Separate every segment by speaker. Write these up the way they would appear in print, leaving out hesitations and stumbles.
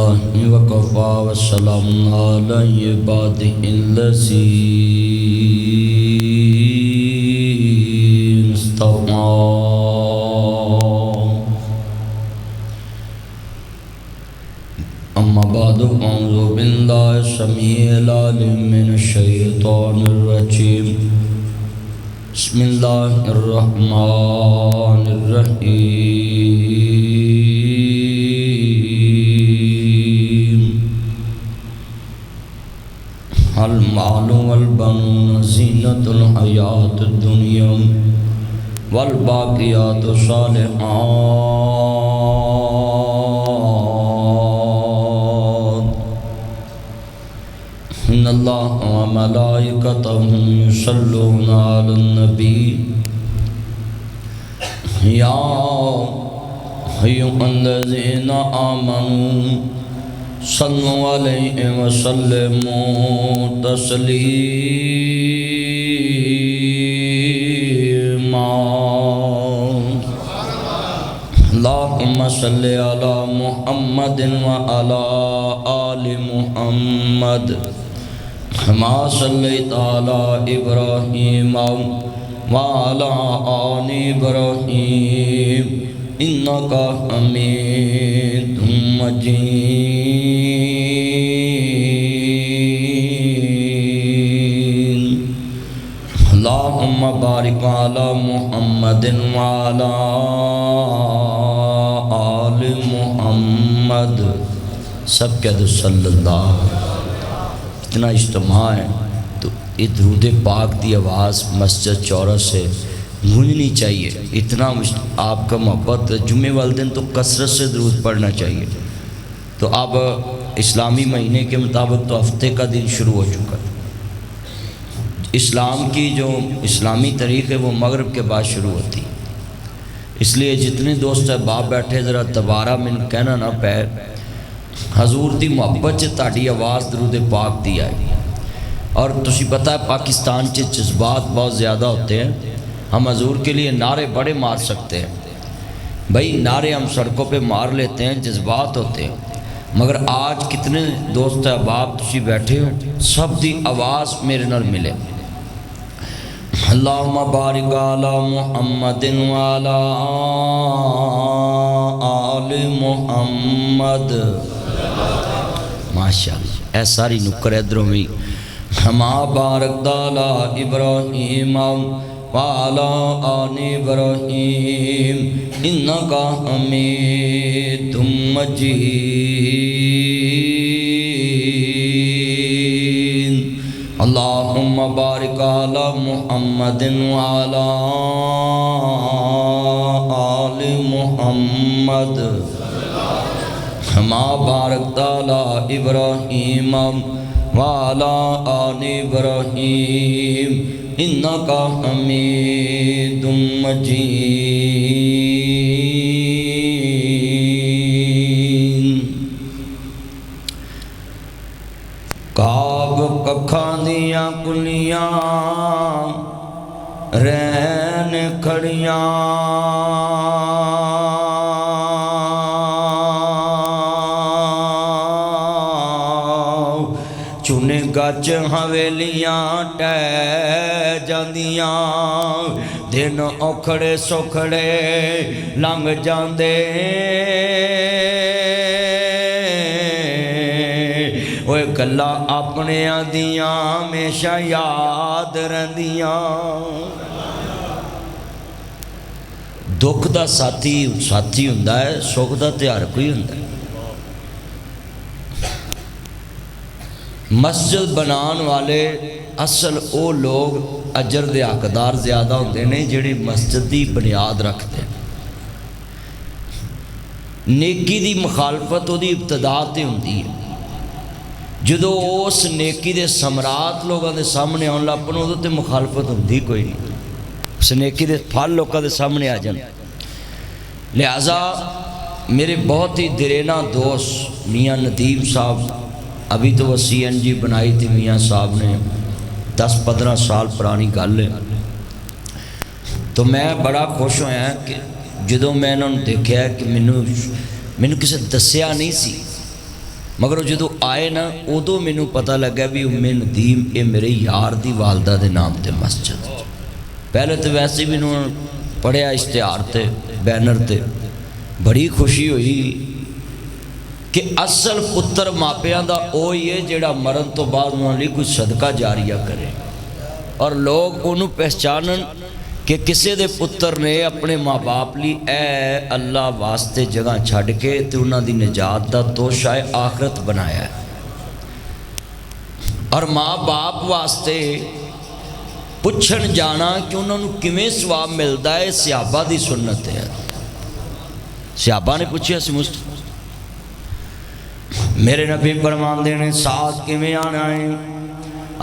Speaker 1: للہ وکفا والسلام علی عبادہ الذین اصطفیٰ اما بعد اعوذ باللہ السمیع العلیم من الشیطان الرجیم بسم اللہ الرحمن الرحیم المال والبنون زینۃ الحیاۃ الدنیا والباقیات الصالحات ان اللہ وملائکتہ یصلون علی النبی یا ایھا الذین آمنوا صلوا علیہ وسلموا تسلیما اللہم صل علی محمد وعلی آل محمد كما صليت على إبراهيم وعلى آل إبراهيم إنك حميد مجيد اللهم بارك على محمد وعلى آل محمد سب کہہ دو صلی اللہ اتنا اجتماع ہے تو یہ درود پاک دی آواز مسجد چورس سے گونجنی چاہیے. اتنا آپ کا محبت جمعہ والے دن تو کثرت سے درود پڑھنا چاہیے. تو اب اسلامی مہینے کے مطابق تو ہفتے کا دن شروع ہو چکا ہے. اسلام کی جو اسلامی تاریخ ہے وہ مغرب کے بعد شروع ہوتی ہے. اس لیے جتنے دوست احباب بیٹھے ذرا دوبارہ میں کہنا نہ پے حضور دی محبت سے تاڑی آواز درود پاک دی آئی. اور تسی پتہ ہے پاکستان سے جذبات بہت زیادہ ہوتے ہیں. ہم حضور کے لیے نعرے بڑے مار سکتے ہیں بھائی، نعرے ہم سڑکوں پہ مار لیتے ہیں، جذبات ہوتے ہیں، مگر آج کتنے دوست احباب تسی بیٹھے ہو سب دی آواز میرے نال ملے. اللہم بارک علی محمد وعلی آل محمد. ماشاءاللہ اے ساری نکر ادھروں میں ہما بارک علی ابراہیم وعلی آل ابراہیم انکا حمید مجید. اللہم بارک علی محمد وعلی آل محمد كما باركت على إبراهيم وعلى آل إبراهيم إنك حميد مجيد. کاغ ککھاں دیاں کلیاں رہن کھڑیاں چنے گچ حویلیاں ٹہ جاندیاں دن اوکھڑے سوکھڑے لنگ جاندے اوے گلاں اپنے آدیاں ہمیشہ یاد رہندیاں. دکھ دا ساتھی ہوندا ہے، سکھ دا تے ہر کوئی ہوندا ہے. مسجد بنان والے اصل او لوگ اجر دے حقدار زیادہ ہوندے نے جڑے مسجد دی بنیاد رکھتے ہیں. نیکی دی مخالفت او دی ابتدا تے ہوندی ہے. جدو اس نیکی دے ثمرات لوگاں دے سامنے آن لگ پن ادو تے مخالفت ہوندی کوئی نہیں. اس نیکی دے پھل لوگاں دے سامنے آ جان. لہذا میرے بہت ہی دیرینہ دوست میاں ندیم صاحب، ابھی تو وہ CNG بنائی تھی میاں صاحب نے، 10-15 سال پرانی گل ہے. تو میں بڑا خوش ہویا کہ جدوں میں انہوں نے دیکھا کہ مینوں کسی دسیا نہیں سی مگر جدو آئے نا ادو مینوں پتہ لگا بھی اُمّے ندیم یہ میرے یار دی والدہ دے نام تے مسجد۔ پہلے تو ویسے بھی انہوں نے پڑھیا اشتہار تے بینر تے، بڑی خوشی ہوئی کہ اصل پتر ماپیاں دا اوہی ہے جیڑا مرن تو بعد انہوں نے کوئی صدقہ جاریہ کرے، اور لوگ انہوں پہچانن کہ کسے دے پتر نے اپنے ماں باپ لی اے اللہ واسطے جگہ چھڑ کے تے انہوں دی نجات دا توشہ آخرت بنایا ہے، اور ماں باپ واسطے پچھن جانا کہ انہوں نے کمیں ثواب ملتا ہے، صحابہ دی سنت ہے۔ صحابہ نے پوچھا سی مصطفیٰ میرے نبی فرمان دینے ساتھ کمیں آنا ہے؟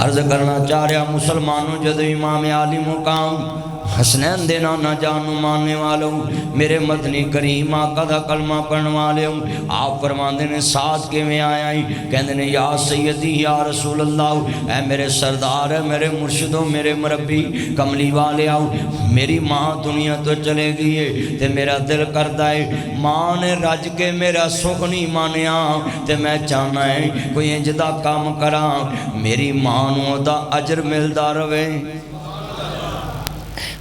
Speaker 1: عرض کرنا چاہ رہا مسلمانوں جدو امام عالی مقام حسنین دینا نہ جانو ماننے والوں میرے مدنی کریم آقا دا کلمہ پڑھنے والے ہوں، آپ فرمان دینے ساتھ کے میں آیا ہی کہنے نے یا سیدی یا رسول اللہ، اے میرے سردار ہے میرے مرشدوں میرے مربی کملی والے آؤ، میری ماں دنیا تو چلے گئی ہے تے میرا دل کردہ ہے ماں نے رج کے میرا سکھ نہیں مانیا تے میں چاہنا ہے کوئی انجدہ کام کرا میری ماں نو دا اجر ملدا رہے۔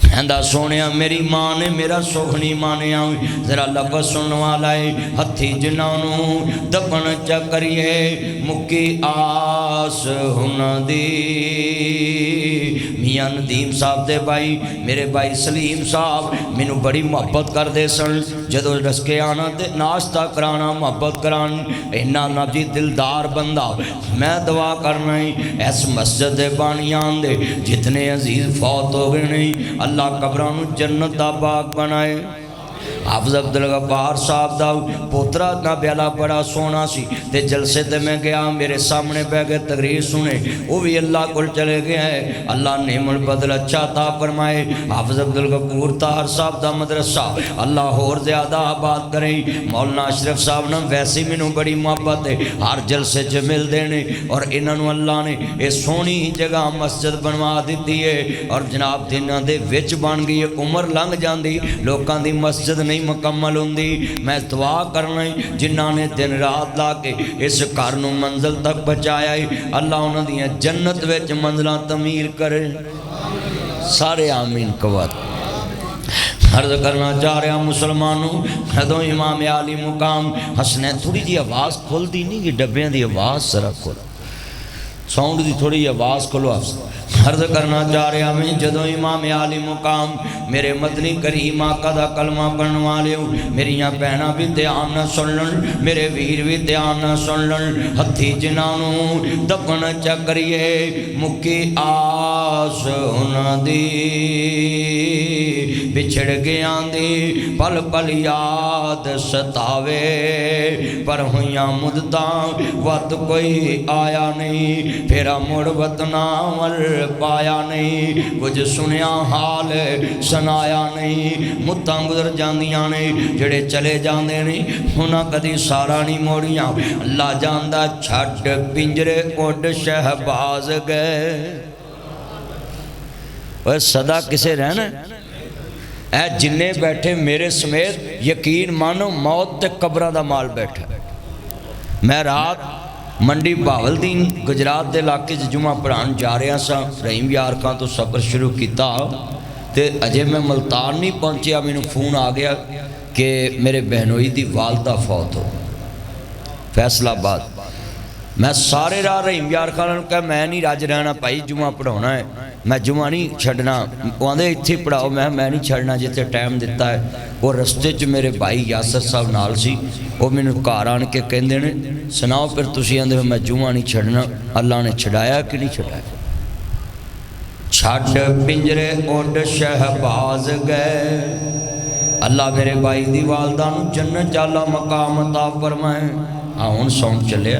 Speaker 1: کہندہ سونیا میری ماں نے میرا سکھ نہیں مانیا، ذرا لفظ سننے والا ہے ہتھی جنانوں دفن چکریے مکی آس ہن دی۔ میاں ندیم صاحب دے بھائی میرے بھائی سلیم صاحب مینوں بڑی محبت کر دے سن، جدو رس کے آنا تے ناشتہ کرانا محبت کران اینا نبی دلدار بندہ۔ میں دعا کرنا ہی اس مسجد دے بانیان دے جتنے عزیز فوت ہو گئے نہیں اللہ قبرانو جنت دا باغ بنائے۔ حافظ عبدالغفار صاحب دا پوترا نا بیالا بڑا سونا سی تے جلسے تے میں گیا میرے سامنے بہ گئے تقریر سنے وہ بھی اللہ کو چلے گیا ہے، اللہ نعم البدل اچھا عطا فرمائے۔ حافظ عبدالغفور طاہر صاحب دا مدرسہ اللہ اور زیادہ آباد کرے۔ مولانا اشرف صاحب نے ویسی مینوں بڑی محبت ہے ہر جلسے چ مل دینے، اور انہوں اللہ نے یہ سونی جگہ مسجد بنوا دیتی ہے، اور جناب دنوں دے وچ بن گئی عمر لنگ جاندی لوکاں دی مسجد نہیں مکمل ہوندی۔ میں دعا کرنا ہے جنہاں نے دن رات لا کے اس گھر نو منزل تک پہنچایا ہے اللہ انہاں دی جنت وچ منزلاں تعمیر کرے، سارے آمین قوت۔ عرض کرنا چاہ رہا مسلمانوں جدوں امام عالی مقام حسنین تھوڑی جی آواز کھل دی نہیں کہ ڈبیاں دی آواز ذرا کھول ساؤنڈ دی تھوڑی آواز کھلو آپ سے۔ عرض کرنا چاہ رہا میں جدوں امام عالی مقام میرے مدنی کریم آقا دا کلمہ پڑھنے والے ہوں میریاں بہناں بھی دھیان نہ سن لن میرے ویر بھی دھیان نہ سن لن ہتھی جنانوں دفن چکریے مکی آس ہن دی بچھڑ گیا دی پل پل یاد ستاوے پر ہویاں مدتاں وقت کوئی آیا نہیں پھرا مڑ وطنا ور پایا نہیں کچھ سنیا حال سنایا نہیں متاں گزر جاندیاں نہیں جڑے چلے جاندے نہیں ہونا کدی سارا نہیں موڑیاں اللہ جاندہ چھٹ پنجرے اڈ شہباز گئے۔ وہ صدا کسے رہنا ہے اے جننے بیٹھے میرے سمیت یقین مانو موت تے قبرہ دا مال بیٹھا۔ میں رات منڈی باولدین گجرات دے علاقے جمعہ پڑھان جا رہا سا رحیم یارکاں تو سفر شروع کیتا تے اجے میں ملتان نہیں پہنچیا مینوں فون آ گیا کہ میرے بہنوئی دی والدہ فوت ہو فیصلہ آباد۔ میں سارے راہ رحیم یارکاں نے کہا میں نہیں راج رہنا پائی جمعہ پڑھانا ہے میں جمعہ نہیں چھڑنا وہ آندے اتھے پڑھاؤ میں نہیں چھڑنا جتے ٹائم دیتا ہے۔ وہ رستے چ میرے بھائی یاسر صاحب نال سی وہ مینوں گھر آن کے کہندے نے سناؤ پھر تسی آندے میں جمعہ نہیں چھڑنا اللہ نے چھڑایا کہ نہیں چھڑایا۔ چھٹ پنجرے اڈ شہباز گئے اللہ میرے بھائی دی والدہ نو جنت والا مقام عطا فرمائے۔ ہن سونگ چلے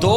Speaker 1: 2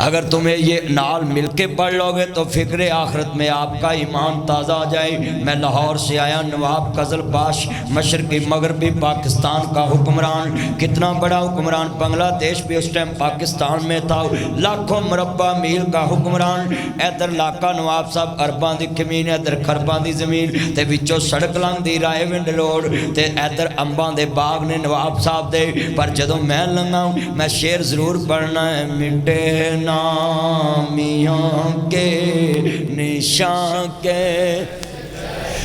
Speaker 1: اگر تمہیں یہ نال مل کے پڑھ لو گے تو فکر آخرت میں آپ کا ایمان تازہ آ جائے۔ میں لاہور سے آیا، نواب قزل باش مشرقی مغربی پاکستان کا حکمران، کتنا بڑا حکمران، بنگلہ دیش بھی اس ٹائم پاکستان میں تھا، لاکھوں مربع میل کا حکمران۔ ادھر لاکا نواب صاحب ارباں دی کمین، ادھر خرباں دی زمین، تے وچوں سڑک لنگ دی رائے ونڈ روڈ، تے ادھر امباں دے باغ نے نواب صاحب دے۔ پر جدوں میں لنگا ہوں میں شعر ضرور پڑھنا ہے، مٹے نامیاں کے نشان کے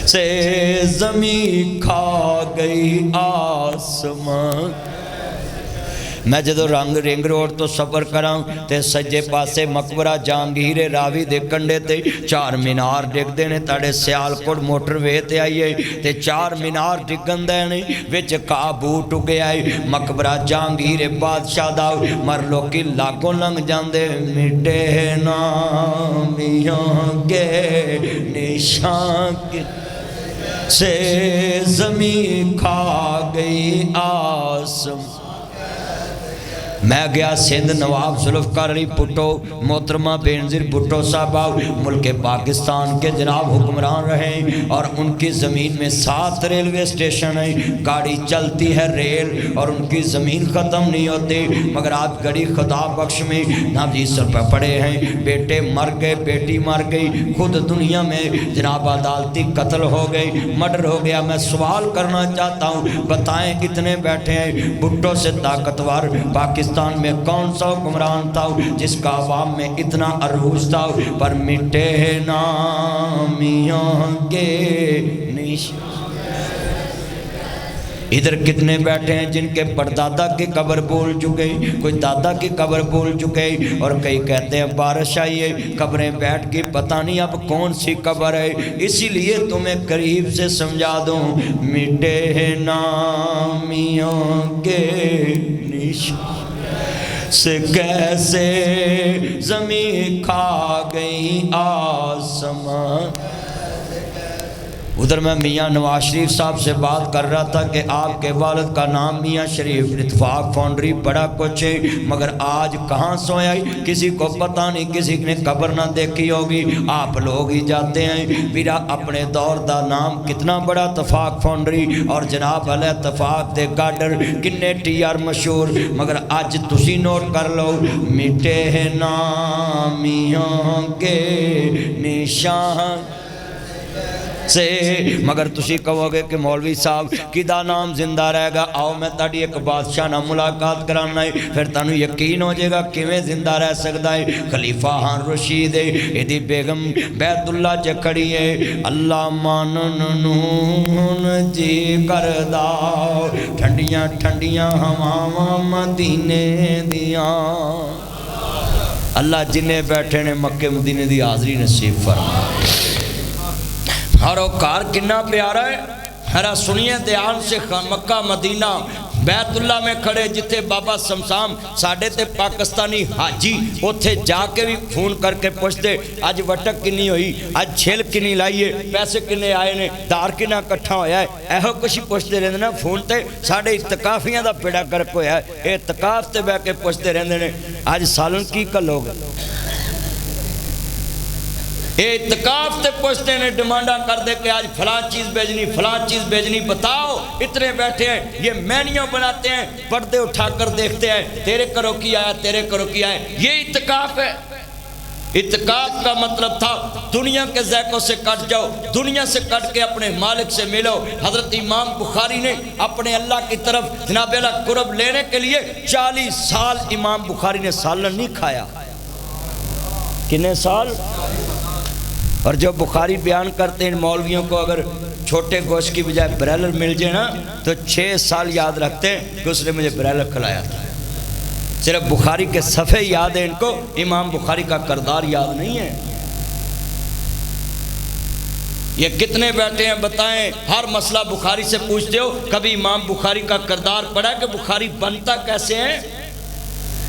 Speaker 1: سے زمین کھا گئی آسمان۔ میں جدو رنگ روڈ تو سفر کراں تے سجے پاسے مقبرہ جہانگیر راوی دے کنڈے تے چار مینار ڈگ دے نے، تاڑے سیالکوٹ موٹر وے تے آئیے تے چار مینار ڈگن دے نے، وچ کعبو ٹکے آئے مقبرہ جہانگیر بادشاہ دا، مر لوکی لاکھوں لنگ جاندے، مٹے نامیاں کے نشان کے سے زمین کھا گئی آسمان۔ میں گیا سندھ، نواب ذوالفقار علی بھٹو محترمہ بینظیر بھٹو صاحبہ ملک پاکستان کے جناب حکمران رہے، اور ان کی زمین میں 7 ریلوے اسٹیشن ہیں، گاڑی چلتی ہے ریل اور ان کی زمین ختم نہیں ہوتی، مگر آپ گڑی خدا بخش میں نابجی سر پہ پڑے ہیں، بیٹے مر گئے، بیٹی مر گئی، خود دنیا میں جناب عدالتی قتل ہو گئی، مرڈر ہو گیا۔ میں سوال کرنا چاہتا ہوں، بتائیں کتنے بیٹھے ہیں؟ بھٹو سے طاقتور پاکستان میں کون سا حکمران تھا جس کا عوام میں اتنا عروج تھا؟ پر مٹے نامیاں کے نشان۔ ادھر کتنے بیٹھے ہیں جن کے پردادا کی قبر بھول چکے، کوئی دادا کی قبر بھول چکے، اور کئی کہتے ہیں بارش آئی ہے قبریں بیٹھ کے پتہ نہیں اب کون سی قبر ہے۔ اسی لیے تمہیں قریب سے سمجھا دوں، مٹے نامیاں کے نشان سے کیسے زمین کھا گئی آسمان۔ ادھر میں میاں نواز شریف صاحب سے بات کر رہا تھا کہ آپ کے والد کا نام میاں شریف، اتفاق فاؤنڈری بڑا کچھ ہے، مگر آج کہاں سویا ہے کسی کو پتہ نہیں، کسی نے قبر نہ دیکھی ہوگی، آپ لوگ ہی جاتے ہیں۔ میرا اپنے دور دا نام کتنا بڑا اتفاق فاؤنڈری، اور جناب علیہ اتفاق دے گارڈر کنے ٹی آر مشہور، مگر آج تسی نوٹ کر لو، مٹے نامیاں کے نشان سے۔ مگر تسی کہو گے کہ مولوی صاحب کدا نام زندہ رہے گا؟ آؤ میں تاڑی ایک بادشاہ نہ ملاقات کرانا ہے، پھر تانوں یقین ہو جائے گا کیویں زندہ رہ سکتا ہے۔ خلیفہ ہارون رشید ایدی بیگم بیت اللہ چ کھڑی ہے، اللہ مانن نون جی کردا، ٹھنڈیاں ٹھنڈیاں ہواواں مدینے دیاں۔ اللہ جنہیں بیٹھے نے مکے مدینے دی حاضری نصیب فرمائے۔ اور وہ کار کنا پیارا ہے، ہرا سنیے دھیان سے، مکہ مدینہ بیت اللہ میں کھڑے، جتے بابا سمسام ساڑھے تے پاکستانی حاجی اتھے جا کے بھی فون کر کے پوچھتے آج وٹک کنی ہوئی، آج چھیل کنی لائیے، پیسے کنے آئے نے، دار کنا کٹھا ہویا ہے، ایہو کچھ پوچھتے رہنے نا فون تے۔ ساڑھے اتقافیاں دا پیڑا کرک ہویا ہے، اتقاف تے بے کے پوچھتے رہنے نے آج سالن کی کل ہوگا، اتقاف تے پوچھتے ہیں، ڈیمانڈا کر دے کہ آج فلاں چیز بھیجنی، فلاں چیز بھیجنی، بتاؤ۔ اتنے بیٹھے ہیں، یہ مینیوں بناتے ہیں، پردے اٹھا کر دیکھتے ہیں، تیرے کرو کی آیا، تیرے کرو کی آیا۔ یہ اتقاف ہے۔ اتقاف کا مطلب تھا دنیا کے ذائقوں سے کٹ جاؤ، دنیا سے کٹ کے اپنے مالک سے ملو۔ حضرت امام بخاری نے اپنے اللہ کی طرف جناب اللہ قرب لینے کے لیے 40 سال امام بخاری نے سالن نہیں کھایا۔ کتنے سال؟ اور جو بخاری بیان کرتے ہیں مولویوں کو اگر چھوٹے گوشت کی بجائے بریلر مل جائے نا تو 6 سال یاد رکھتے ہیں کہ اس نے مجھے بریلر کھلایا تھا۔ صرف بخاری کے صفحے یاد ہیں ان کو، امام بخاری کا کردار یاد نہیں ہے۔ یہ کتنے بیٹھے ہیں بتائیں، ہر مسئلہ بخاری سے پوچھتے ہو، کبھی امام بخاری کا کردار پڑھا کہ بخاری بنتا کیسے ہیں؟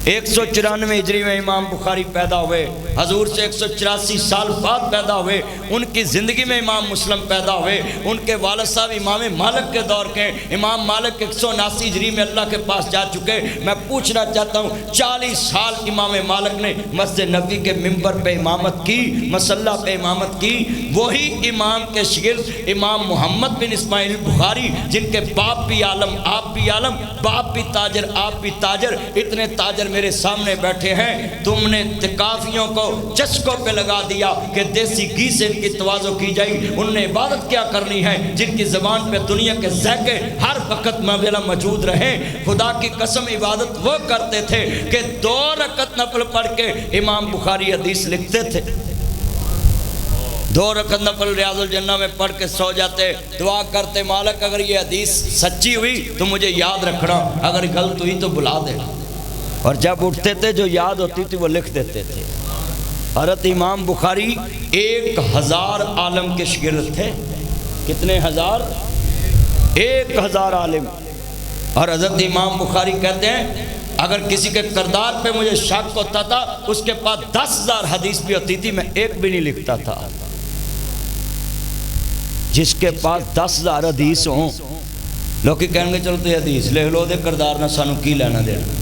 Speaker 1: 194 ہجری میں امام بخاری پیدا ہوئے، حضور سے 184 سال بعد پیدا ہوئے۔ ان کی زندگی میں امام مسلم پیدا ہوئے۔ ان کے والد صاحب امام مالک کے دور کے، امام مالک 179 ہجری میں اللہ کے پاس جا چکے۔ میں پوچھنا چاہتا ہوں 40 سال امام مالک نے مسجد نبوی کے ممبر پہ امامت کی، مصلی پہ امامت کی۔ وہی امام کے شاگرد امام محمد بن اسماعیل بخاری، جن کے باپ بھی عالم آپ بھی عالم، باپ بھی تاجر آپ بھی تاجر، اتنے تاجر میرے سامنے بیٹھے ہیں۔ تم نے کافیوں کو چسکوں پہ لگا دیا کہ دیسی گھی سے ان کی تواضع کی جائے۔ انہوں نے عبادت کیا کرنی ہے جن کی زبان پہ دنیا کے ذائقے ہر وقت موجود رہے۔ خدا کی قسم عبادت وہ کرتے تھے کہ 2 رکعت نفل پڑھ کے امام بخاری حدیث لکھتے تھے۔ 2 رکعت نفل ریاض الجنہ میں پڑھ کے سو جاتے، دعا کرتے مالک اگر یہ حدیث سچی ہوئی تو مجھے یاد رکھنا، اگر غلط ہوئی تو بلا دینا۔ اور جب اٹھتے تھے جو یاد ہوتی تھی وہ لکھ دیتے تھے۔ حضرت امام بخاری 1000 عالم کے شاگرد تھے۔ کتنے ہزار؟ 1000 عالم۔ اور حضرت امام بخاری کہتے ہیں اگر کسی کے کردار پہ مجھے شک ہوتا تھا، اس کے پاس 10,000 حدیث بھی ہوتی تھی، میں ایک بھی نہیں لکھتا تھا۔ جس کے پاس 10,000 حدیث ہوں، لوگ کہیں گے چلو تو یہ حدیث لکھ لو، دے کردار نہ سانو کی لینا دینا۔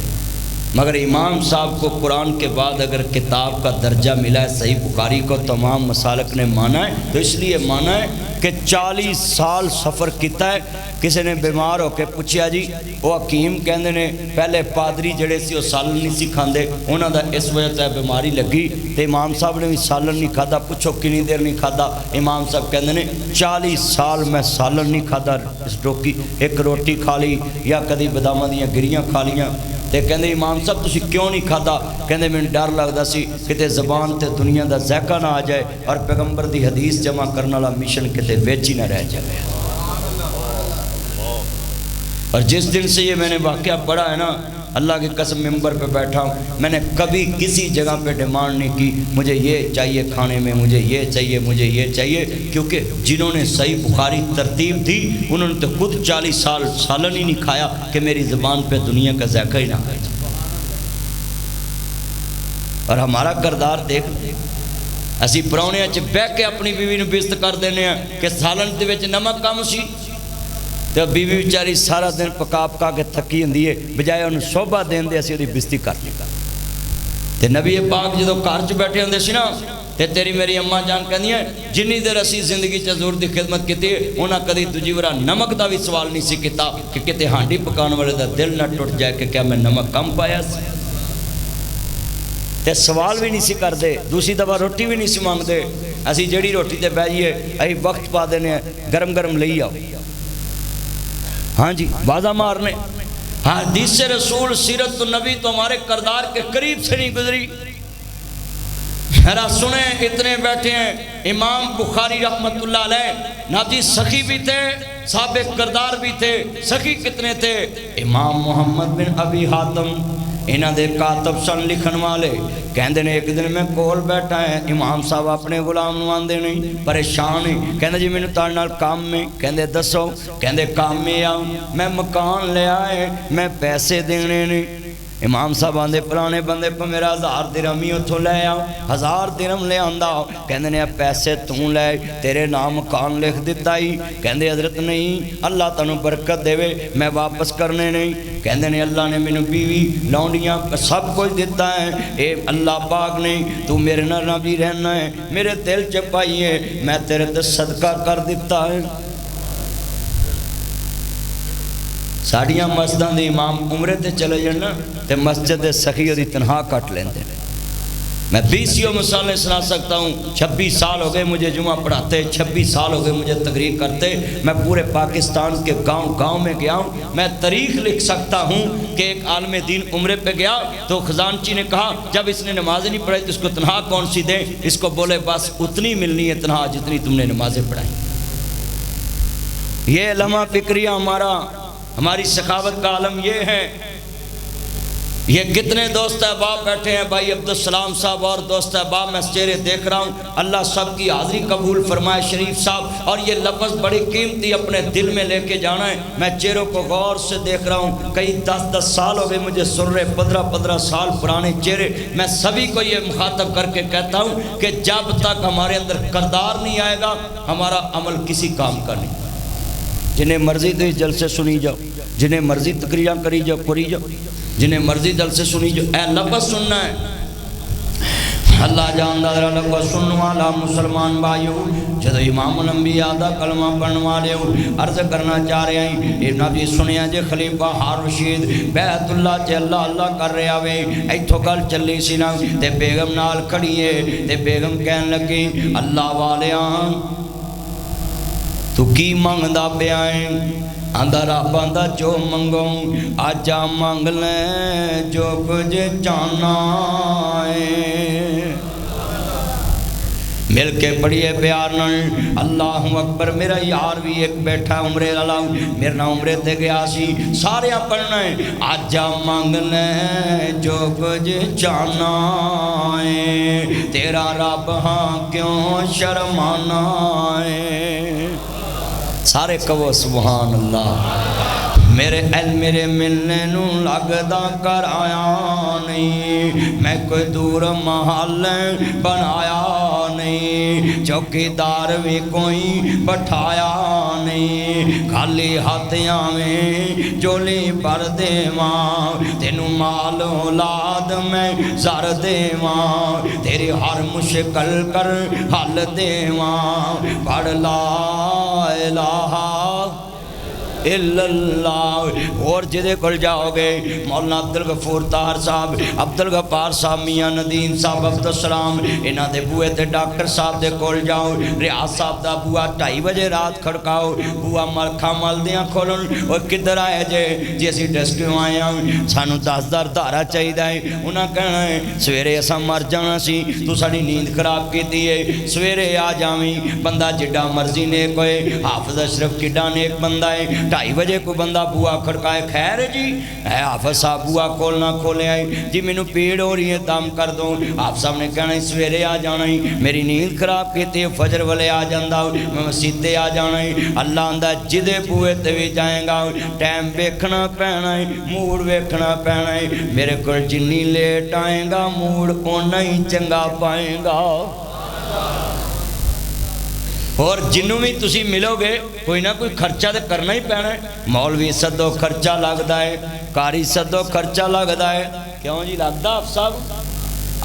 Speaker 1: مگر امام صاحب کو قرآن کے بعد اگر کتاب کا درجہ ملا ہے، صحیح بخاری کو تمام مسالک نے مانا ہے، تو اس لیے مانا ہے کہ 40 سال سفر کیتا ہے۔ کسی نے بیمار ہو کے پوچھیا جی وہ حکیم کہندے نے پہلے پادری جڑے سی وہ سالن نہیں سی کھاندے، انہاں دا اس وجہ سے بیماری لگی، تے امام صاحب نے بھی سالن نہیں کھادا۔ پوچھو کنی دیر نہیں کھادا؟ امام صاحب کہندے نے 40 سال میں سالن نہیں کھادا، اس ٹوکی ایک روٹی کھا لی یا کدی باداماں دیاں گریاں کھا لیاں۔ تے کہندے امام صاحب تسی کیوں نہیں کھادا؟ کہندے میں ڈر لگدا سی کتے زبان تے دنیا دا ذائقہ نہ آ جائے اور پیغمبر دی حدیث جمع کرنے والا مشن کتے وچ ہی نہ رہ جائے۔ اور جس دن سے یہ میں نے واقعہ پڑھا ہے نا، اللہ کی قسم ممبر پہ بیٹھا ہوں، میں نے کبھی کسی جگہ پہ ڈیمانڈ نہیں کی مجھے یہ چاہیے کھانے میں، مجھے یہ چاہیے، مجھے یہ چاہیے، کیونکہ جنہوں نے صحیح بخاری ترتیب دی انہوں نے تو خود 40 سال سالن ہی نہیں کھایا کہ میری زبان پہ دنیا کا ذائقہ ہی نہ آ جائے۔ اور ہمارا کردار دیکھ اسی پراؤنے چ بہ کے اپنی بیوی نے بست کر دینے ہیں کہ سالن دے وچ نمک کم سی، تو بیوی بیچاری سارا دن پکا پکا کے تھکی ہوندی ہے، بجائے انہوں صوبہ دین دے اسی دی بستی کر لی۔ تے نبی پاک جدو گھر چ بیٹھے ہوندے سی نا، تے تیری میری اماں جان کہندی ہیں جنی دیر اسی زندگی چ حضور دی خدمت کیتی انہاں کدی دوجی وارا نمک دا بھی سوال نہیں سی کیتا کہ کتے ہانڈی پکان والے دا دل نہ ٹوٹ جائے کہ کیا میں نمک کم پایا سی۔ تے سوال بھی نہیں سی کر دے، دوسری دفعہ روٹی بھی نہیں سی مانگ دے، اسی جڑی روٹی تے بیٹھیے اسی وقت پا دینے ہیں گرم گرم لئی آؤ، ہاں جی بازا مارنے۔ حدیث رسول سیرت النبی تو ہمارے کردار کے قریب سے نہیں گزری۔ میرا سنیں اتنے بیٹھے ہیں، امام بخاری رحمت اللہ علیہ ناجی سخی بھی تھے، سابق کردار بھی تھے۔ سخی کتنے تھے؟ امام محمد بن ابی حاتم انہاں دے کاتب سن لکھن والے، کہندے نے ایک دن میں کول بیٹھا ہے، امام صاحب اپنے غلام نو آندے نہیں، پریشان ہیں، کہندے جی مینوں تاڑے نال کام میں، کہندے دسو، کہندے کام میں آ میں مکان لے آئے، میں پیسے دینے نہیں۔ امام صاحب آندے پرانے بندے پہ میرا 1000 درہم ہی اتھوں لے آؤ، 1000 درہم لے آندا، کہندے نے پیسے توں لے تیرے نام مکان لکھ دیتا ہی، کہندے حضرت نہیں اللہ تانوں برکت دے میں واپس کرنے نہیں، کہندے نے اللہ نے مینوں بیوی لونڈیاں سب کچھ دیتا ہے، اے اللہ پاک نہیں تو میرے نال بھی رہنا ہے، میرے دل چ پائیے میں تیرے تے صدقہ کر دیتا ہے۔ ساڑیاں مسجداں دے امام عمرے تے چلے جانا تے مسجد سخی دی تنہا کٹ لیندے۔ میں 20 مثالیں سنا سکتا ہوں۔ 26 سال ہو گئے مجھے جمعہ پڑھاتے، 26 سال ہو گئے مجھے تقریر کرتے، میں پورے پاکستان کے گاؤں گاؤں میں گیا ہوں۔ میں تاریخ لکھ سکتا ہوں کہ ایک عالم دین عمرے پہ گیا تو خزانچی نے کہا جب اس نے نمازیں نہیں پڑھائی تو اس کو تنہا کون سی دیں؟ اس کو بولے بس اتنی ملنی ہے تنہا جتنی تم نے نمازیں پڑھائی۔ یہ لمحہ فکریہ ہماری سخاوت کا عالم یہ ہے۔ یہ کتنے دوست احباب بیٹھے ہیں، بھائی عبدالسلام صاحب اور دوست احباب، میں چہرے دیکھ رہا ہوں، اللہ سب کی حاضری قبول فرمائے شریف صاحب۔ اور یہ لفظ بڑی قیمتی اپنے دل میں لے کے جانا ہے۔ میں چہروں کو غور سے دیکھ رہا ہوں، کئی 10 سال ہو گئے مجھے سن رہے، 15 سال پرانے چہرے۔ میں سبھی کو یہ مخاطب کر کے کہتا ہوں کہ جب تک ہمارے اندر کردار نہیں آئے گا، ہمارا عمل کسی کام کا نہیں۔ جنہیں مرضی تو اس جلسے سنی جاؤ، جنہیں مرضی تقریراں کری جاؤ کری جاؤ، جنہیں مرضی دل سے سنی جو اے لفظ سننا ہے۔ اللہ جاندہ در لفظ سننے والا مسلمان بھائیو، جدو امام الانبیاء دا کلمہ پڑھنے والے ہو، عرض کرنا چاہ رہے ہیں، یہ نبی سنیا جے خلیفہ ہارون رشید بیت اللہ چے اللہ اللہ کر رہے آوے، ایتھو گل چلی سی نا تے بیگم نال کھڑیے تے بیگم کہن لگی اللہ والیاں تو کی منگدا پیا ہے؟ آندہ رب آندہ جو منگوں آجا مانگ لیں جو کچھ چاہنا ہے۔ مل کے پڑھیے پیار نال اللہ اکبر۔ میرا یار بھی ایک بیٹھا عمرے والا، میرے نام عمرے تے گیا سی، سارے پڑھنا ہے آجا مانگ لیں جو کچھ چاہنا ہے، تیرا رب ہاں کیوں شرمانا ہے۔ سارے کہو سبحان اللہ۔ میرے علم میرے ملنے نو لگدا کر آیا نہیں، میں کوئی دور محل بنایا نہیں، چوکیدار بھی کوئی بٹھایا نہیں، خالی ہاتھیاں میں جولی پر دے ماں، تینوں مال اولاد میں زر دے ماں، تیری ہر مشکل کر حل دے ماں، پڑھ لا الہ الا اللہ۔ اور جدے کل جاؤ گے مولانا عبدالغفور طاہر صاحب، عبدالغفار صاحب، میاں ندیم صاحب، عبدالسلام، انہاں دے بوئے تے ڈاکٹر صاحب دے کول جاؤ، ریاض صاحب دا بوئا 2:30 بجے رات کھڑکاؤ، بوئا ملکھا ملدیاں کھولن، اور کدھر آئے جے جی اسی ڈسکیوں آئے ہیں، سانو 10 دھارا چاہی دائے، انہاں کہنا ہے سویرے ایسا مر جانا سی، تو ساڑی نیند خراب کی دیئے، سویرے آ جاویں، بندہ جڈا مرضی نیک ہوئے، حافظ اشرف کڈا نیک بندہ ہے، 2:30 بجے کو بندہ بوا کھڑکائے، خیر جی اے حافظ صاحب بوا کھولنا کھولے آئے جی، میں نو پیڑ ہو رہی ہے دم کر دوں، آپ صاحب نے کہنا سویرے آ جانا ہی، میری نیند خراب کیتی ہے، فجر والے آ جاندہ میں مسیدے آ جانا ہی، اللہ اندہ جدے بوئے تے جائیں گا، ٹائم بیکھنا پہنا ہے، موڑ بیکھنا پہنا ہے، میرے کو جنی لیٹ آئیں گا موڑ اونا ہی چنگا پائیں گا۔ اور جنوں بھی تسی ملو گے کوئی نہ کوئی خرچہ دے کرنا ہی پینا ہے، مولوی صدو خرچہ لگدا ہے، قاری صدو خرچہ لگدا ہے، کیوں جی لگدا آپ صاحب؟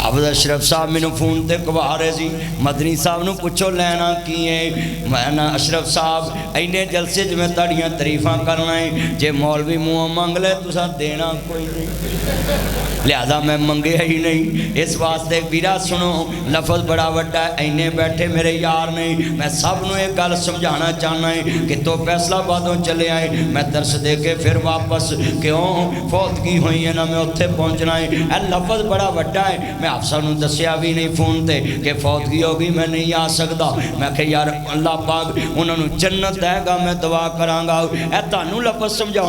Speaker 1: عبد اشرف صاحب میں نو فون تے کبھارے سی، مدنی صاحب نو پوچھو لینا کیے، میں اشرف صاحب اینے جلسے جو میں تڑیاں تعریفاں کرنا ہے، جے مولوی منہ مانگ لے تو سا دینا کوئی نہیں، لہذا میں منگے ہی نہیں۔ اس واسطے بیرا سنو لفظ بڑا وڈا ہے، اینے بیٹھے میرے یار نہیں، میں سب نو ایک گل سمجھانا چاہنا ہے کہ تو فیصلہ بادوں چلے آئے، میں درس دے کے پھر واپس کیوں فوتگی ہوئی ہے نا میں اتھے پہنچنا ہے، اے لفظ بڑا وڈا ہے، میں آپ سب نے دسیا بھی نہیں فون تے کہ فوتگی ہوگی میں نہیں آ سکتا، میں کہ یار اللہ پاک انہوں نے جنت دے گا میں دعا کرانگا، اے تانوں لفظ سمجھاؤں